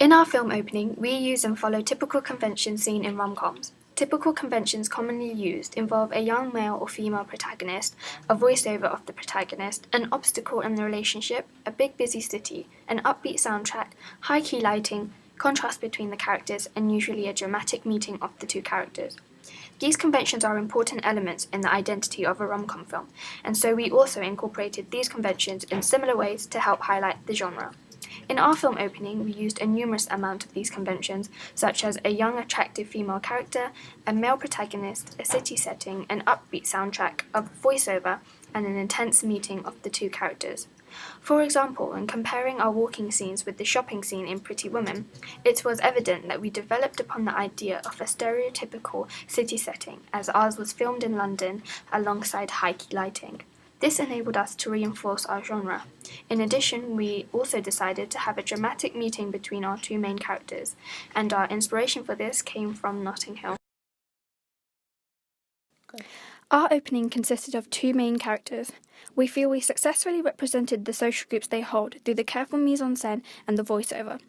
In our film opening, we use and follow typical conventions seen in rom-coms. Typical conventions commonly used involve a young male or female protagonist, a voiceover of the protagonist, an obstacle in the relationship, a big busy city, an upbeat soundtrack, high-key lighting, contrast between the characters, and usually a dramatic meeting of the two characters. These conventions are important elements in the identity of a rom-com film, and so we also incorporated these conventions in similar ways to help highlight the genre. In our film opening, we used a numerous amount of these conventions, such as a young, attractive female character, a male protagonist, a city setting, an upbeat soundtrack, a voiceover, and an intense meeting of the two characters. For example, in comparing our walking scenes with the shopping scene in Pretty Woman, it was evident that we developed upon the idea of a stereotypical city setting, as ours was filmed in London alongside high-key lighting. This enabled us to reinforce our genre. In addition, we also decided to have a dramatic meeting between our two main characters, and our inspiration for this came from Notting Hill. Our opening consisted of two main characters. We feel we successfully represented the social groups they hold through the careful mise-en-scène and the voiceover.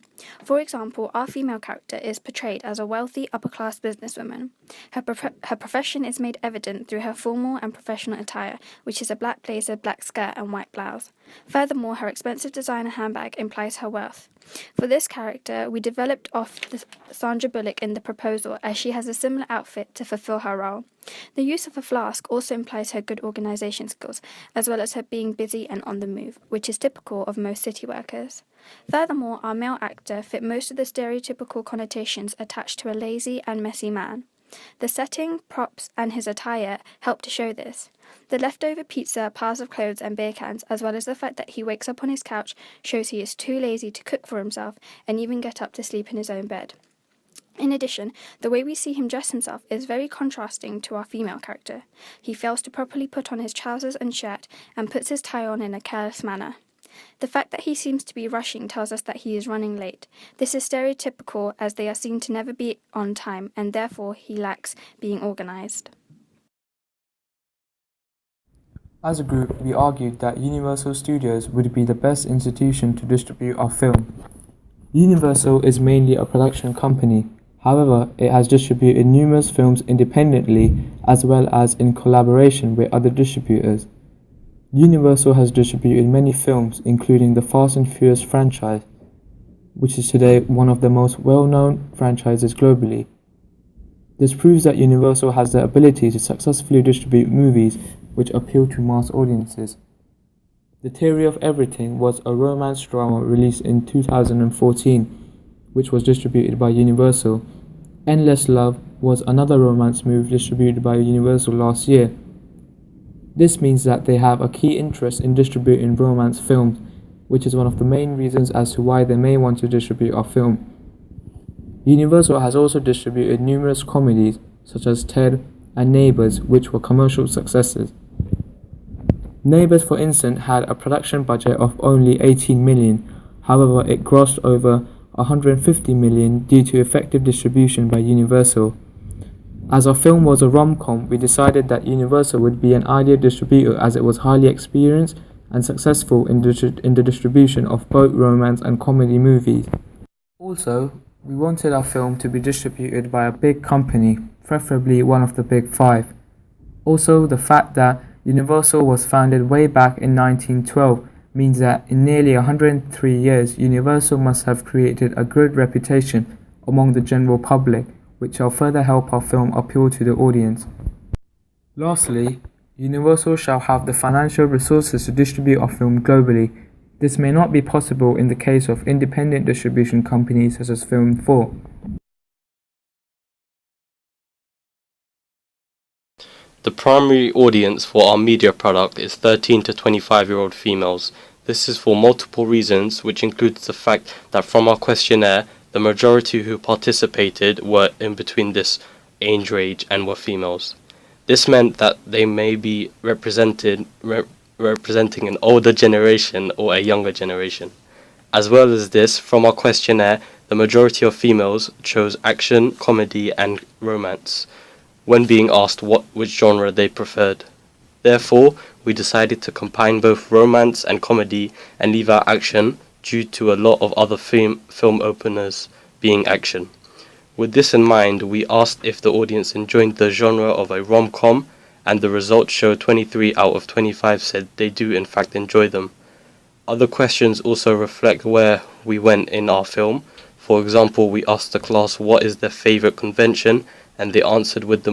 For example, our female character is portrayed as a wealthy, upper-class businesswoman. Her profession is made evident through her formal and professional attire, which is a black blazer, black skirt, and white blouse. Furthermore, her expensive designer handbag implies her wealth. For this character, we developed off Sandra Bullock in The Proposal, as she has a similar outfit to fulfill her role. The use of a flask also implies her good organisation skills, as well as her being busy and on the move, which is typical of most city workers. Furthermore, our male actor fit most of the stereotypical connotations attached to a lazy and messy man. The setting, props, and his attire help to show this. The leftover pizza, piles of clothes, and beer cans, as well as the fact that he wakes up on his couch, shows he is too lazy to cook for himself and even get up to sleep in his own bed. In addition, the way we see him dress himself is very contrasting to our female character. He fails to properly put on his trousers and shirt and puts his tie on in a careless manner. The fact that he seems to be rushing tells us that he is running late. This is stereotypical, as they are seen to never be on time, and therefore he lacks being organised. As a group, we argued that Universal Studios would be the best institution to distribute our film. Universal is mainly a production company. However, it has distributed numerous films independently as well as in collaboration with other distributors. Universal has distributed many films, including the Fast and Furious franchise, which is today one of the most well-known franchises globally. This proves that Universal has the ability to successfully distribute movies which appeal to mass audiences. The Theory of Everything was a romance drama released in 2014, which was distributed by Universal. Endless Love was another romance movie distributed by Universal last year. This means that they have a key interest in distributing romance films, which is one of the main reasons as to why they may want to distribute our film. Universal has also distributed numerous comedies, such as Ted and Neighbours, which were commercial successes. Neighbours, for instance, had a production budget of only 18 million, however it grossed over 150 million due to effective distribution by Universal. As our film was a rom-com, we decided that Universal would be an ideal distributor as it was highly experienced and successful in the distribution of both romance and comedy movies. Also, we wanted our film to be distributed by a big company, preferably one of the big five. Also, the fact that Universal was founded way back in 1912 means that in nearly 103 years, Universal must have created a good reputation among the general public, which shall further help our film appeal to the audience. Lastly, Universal shall have the financial resources to distribute our film globally. This may not be possible in the case of independent distribution companies such as Film 4. The primary audience for our media product is 13 to 25-year-old females. This is for multiple reasons, which includes the fact that from our questionnaire, the majority who participated were in between this age range and were females. This meant that they may be representing an older generation or a younger generation. As well as this, from our questionnaire, the majority of females chose action, comedy, and romance when being asked which genre they preferred. Therefore, we decided to combine both romance and comedy and leave out action due to a lot of other film openers being action. With this in mind, we asked if the audience enjoyed the genre of a rom-com, and the results show 23 out of 25 said they do in fact enjoy them. Other questions also reflect where we went in our film. For example, we asked the class what is their favorite convention, and the answer with the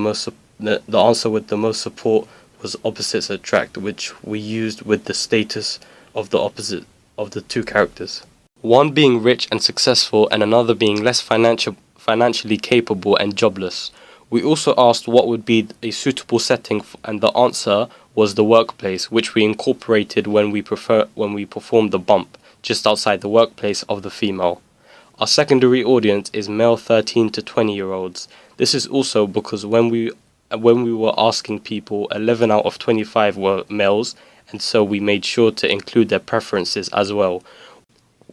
most support was opposites attract, which we used with the status of the opposite of the two characters. One being rich and successful, and another being less financially capable and jobless. We also asked what would be a suitable setting, and the answer was the workplace, which we incorporated when we performed the bump just outside the workplace of the female. Our secondary audience is male 13 to 20-year-olds. This is also because when we were asking people, 11 out of 25 were males, and so we made sure to include their preferences as well.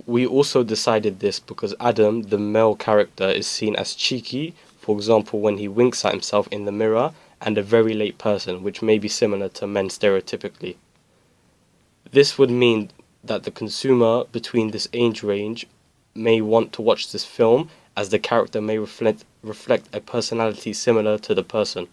We also decided this because Adam, the male character, is seen as cheeky, for example when he winks at himself in the mirror, and a very late person, which may be similar to men stereotypically. This would mean that the consumer between this age range may want to watch this film, as the character may reflect a personality similar to the person.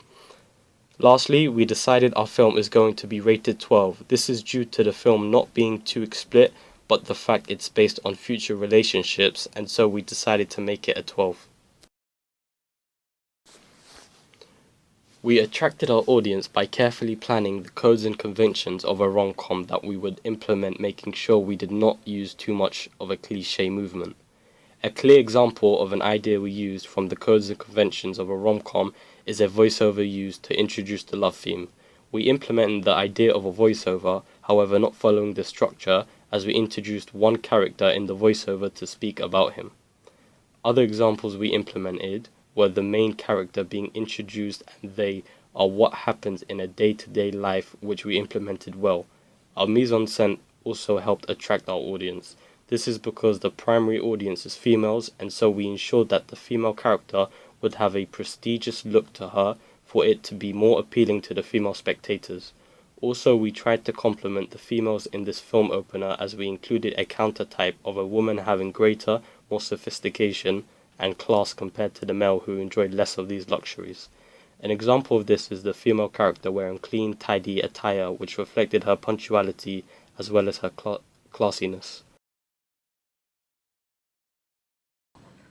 Lastly, we decided our film is going to be rated 12. This is due to the film not being too explicit, but the fact it's based on future relationships, and so we decided to make it a 12. We attracted our audience by carefully planning the codes and conventions of a rom-com that we would implement, making sure we did not use too much of a cliché movement. A clear example of an idea we used from the codes and conventions of a rom-com is a voiceover used to introduce the love theme. We implemented the idea of a voiceover, however not following the structure, as we introduced one character in the voiceover to speak about him. Other examples we implemented were the main character being introduced, and they are what happens in a day-to-day life, which we implemented well. Our mise-en-scène also helped attract our audience. This is because the primary audience is females, and so we ensured that the female character would have a prestigious look to her for it to be more appealing to the female spectators. Also, we tried to complement the females in this film opener, as we included a counter-type of a woman having greater, more sophistication and class compared to the male who enjoyed less of these luxuries. An example of this is the female character wearing clean, tidy attire, which reflected her punctuality as well as her classiness.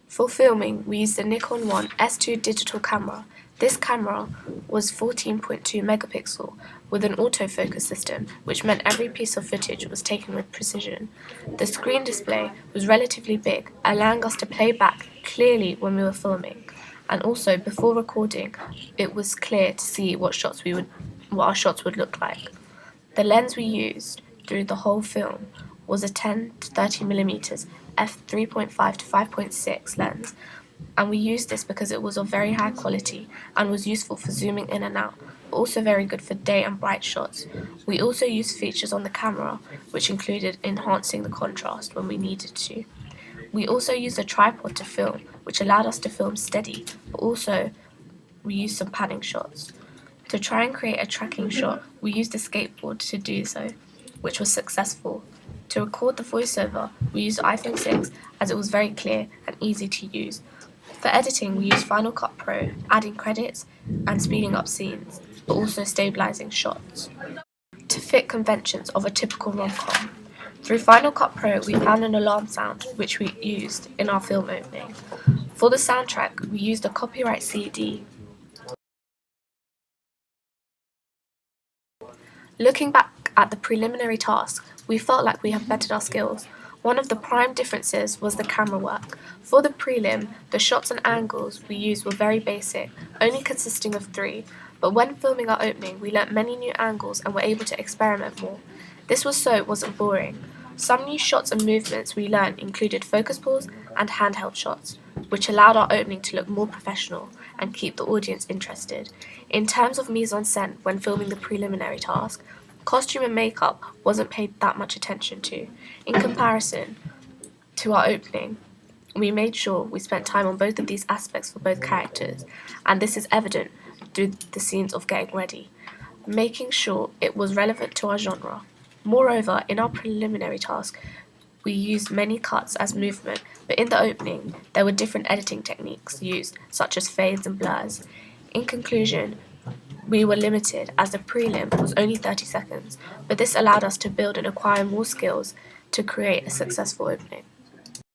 For filming, we used the Nikon 1 S2 digital camera. This camera was 14.2 megapixel with an autofocus system, which meant every piece of footage was taken with precision. The screen display was relatively big, allowing us to play back clearly when we were filming, and also before recording, it was clear to see what our shots would look like. The lens we used through the whole film was a 10 to 30mm f3.5 to 5.6 lens, and we used this because it was of very high quality and was useful for zooming in and out, but also very good for day and bright shots. We also used features on the camera which included enhancing the contrast when we needed to. We also used a tripod to film, which allowed us to film steady, but also we used some panning shots. To try and create a tracking shot, we used a skateboard to do so, which was successful. To record the voiceover, we used iPhone 6 as it was very clear and easy to use. For editing, we used Final Cut Pro, adding credits and speeding up scenes, but also stabilizing shots. To fit conventions of a typical rom-com, through Final Cut Pro, we found an alarm sound which we used in our film opening. For the soundtrack, we used a copyright CD. Looking back at the preliminary task, we felt like we had bettered our skills. One of the prime differences was the camera work. For the prelim, the shots and angles we used were very basic, only consisting of 3, but when filming our opening, we learnt many new angles and were able to experiment more. This was so it wasn't boring. Some new shots and movements we learnt included focus pulls and handheld shots, which allowed our opening to look more professional and keep the audience interested. In terms of mise-en-scène when filming the preliminary task, costume and makeup wasn't paid that much attention to. In comparison to our opening, we made sure we spent time on both of these aspects for both characters, and this is evident through the scenes of getting ready, making sure it was relevant to our genre. Moreover, in our preliminary task, we used many cuts as movement, but in the opening, there were different editing techniques used, such as fades and blurs. In conclusion, we were limited as the prelim was only 30 seconds, but this allowed us to build and acquire more skills to create a successful opening.